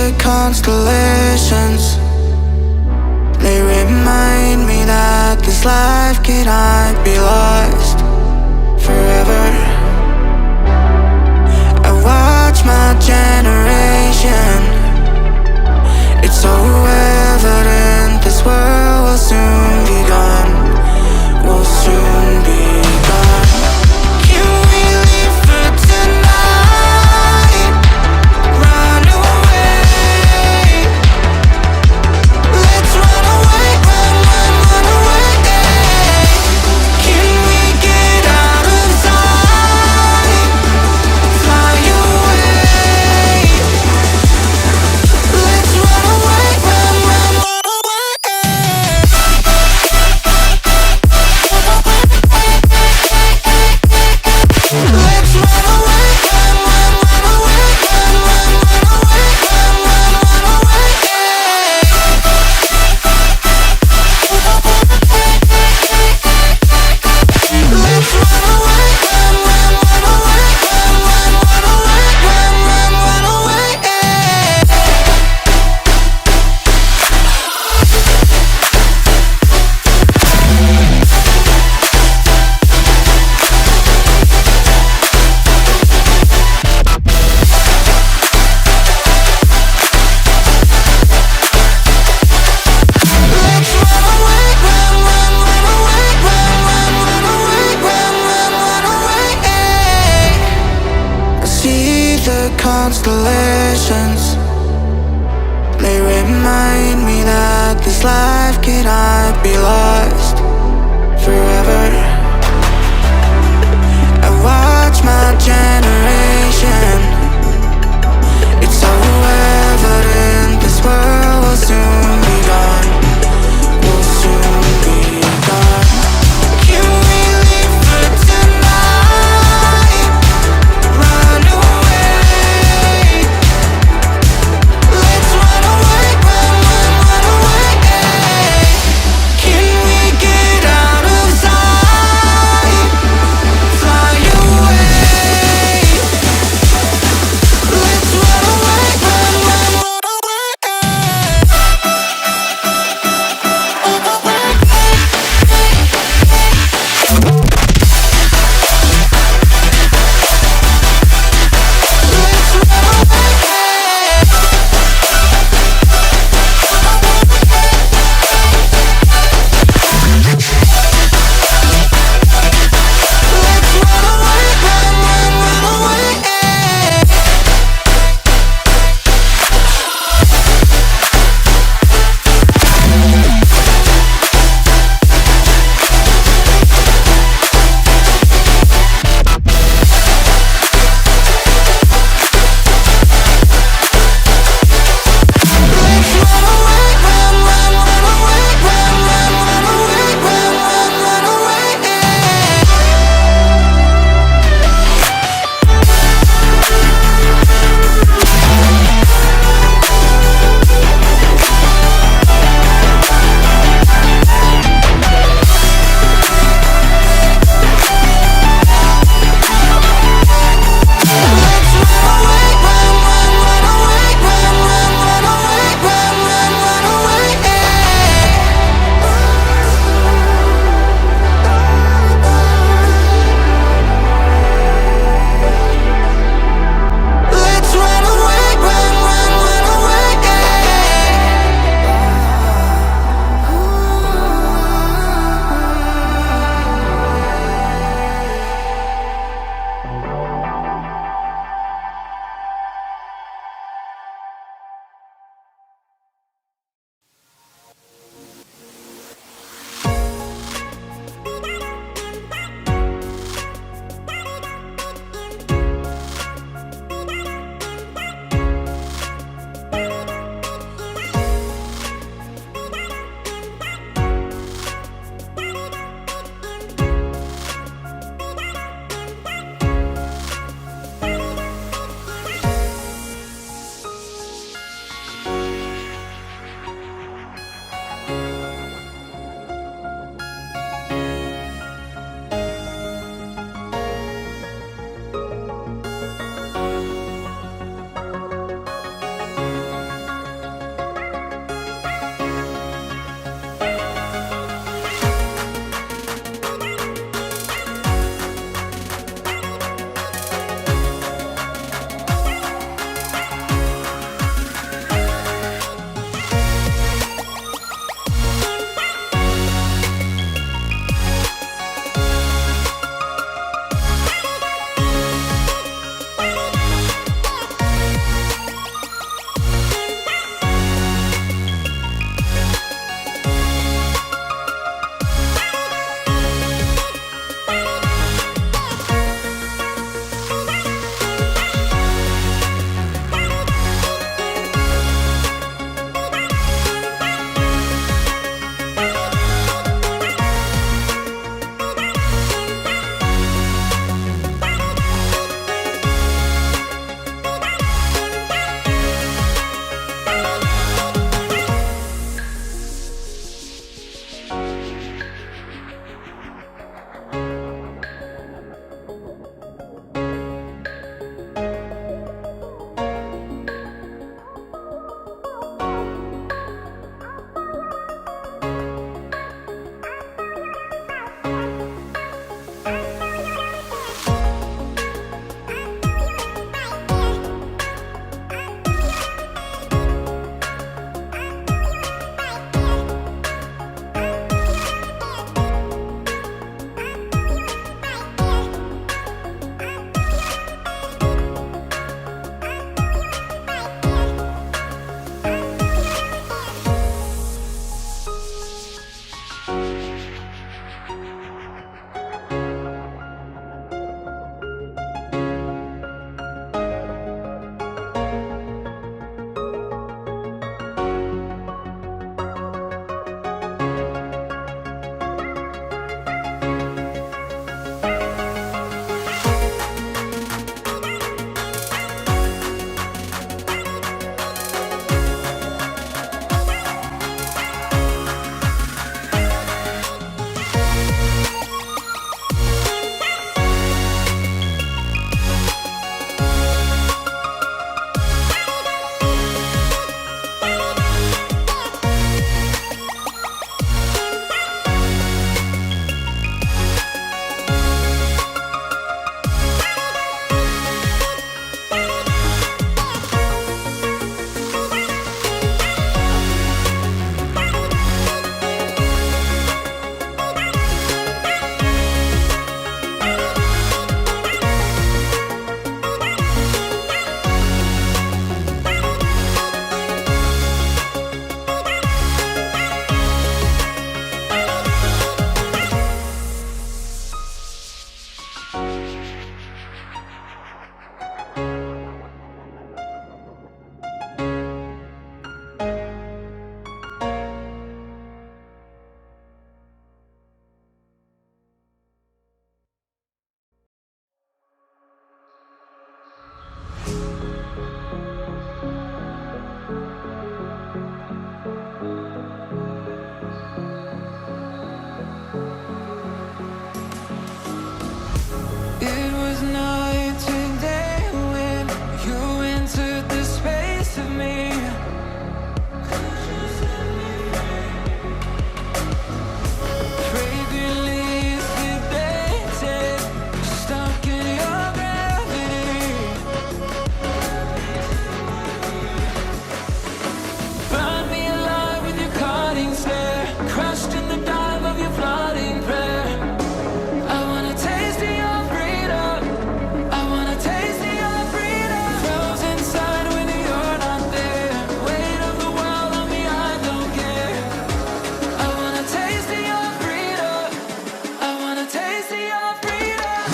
the constellations. They remind me that this life cannot be lost forever. I watch my generation. It's so evident this world will soon be gone. Will soon be gone. Can we leave for tonight? Run away. Let's run away, run away. Can we get out of sight? Fly away. Let's run away, run away. Let's run away, run away, run away, run away. Let's run away, run away, run away. I see the constellations. They remind me that this life cannot be lost forever. I watch my generation. It's so evident this world will soon be gone. Will soon be gone. Can we leave for tonight? Run away. Let's run away, run away. Can we get out of sight? Fly away. It was night and day when you entered the space of me. Fragrant leaves debated, stuck in your gravity. Burn me alive with your cutting stare, crushed in the dive of your flooding prayer. I wanna taste of your freedom. I wanna taste of your freedom. Frozen inside when you're not there. Weight of the world on me, I don't care. I wanna taste of your freedom. I wanna taste of your freedom.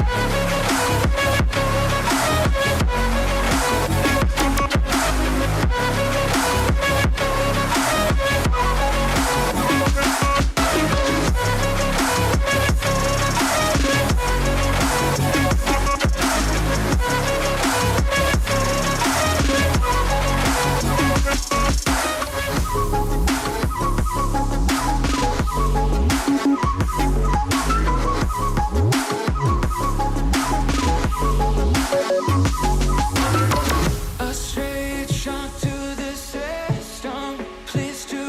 A straight shot to the system. Please to